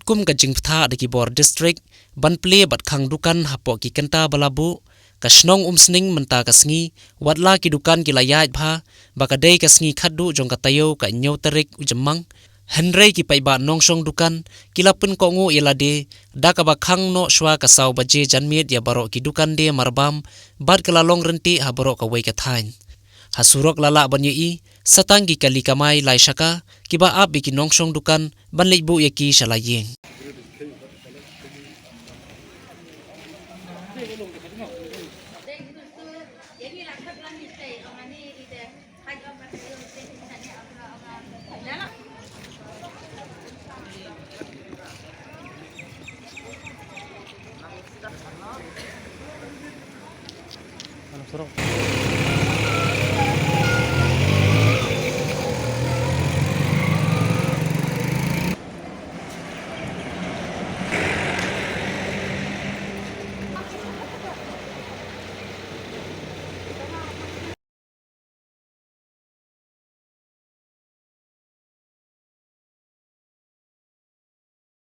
kum ka jingptha de ki bor district ban ple bat khang dukan hapo ki kanta balabu kasnong umsning menta kasngi watla ki dukan ki layat pha bakadei kasngi khaddu jong ka tayo ka nyau tarik ujamang Henry ki paiba nongsong dukan kilapun ko ngu ilade dakaba khang no shwa ka saw baje janmiet ya baro ki dukan de marbam bad kala long renti ha baro ka wei ka thain hasurok lala banyi i satangi kali kamai lai shaka kiba ap bi ki nongsong dukan banlei bu ye ki shalayeng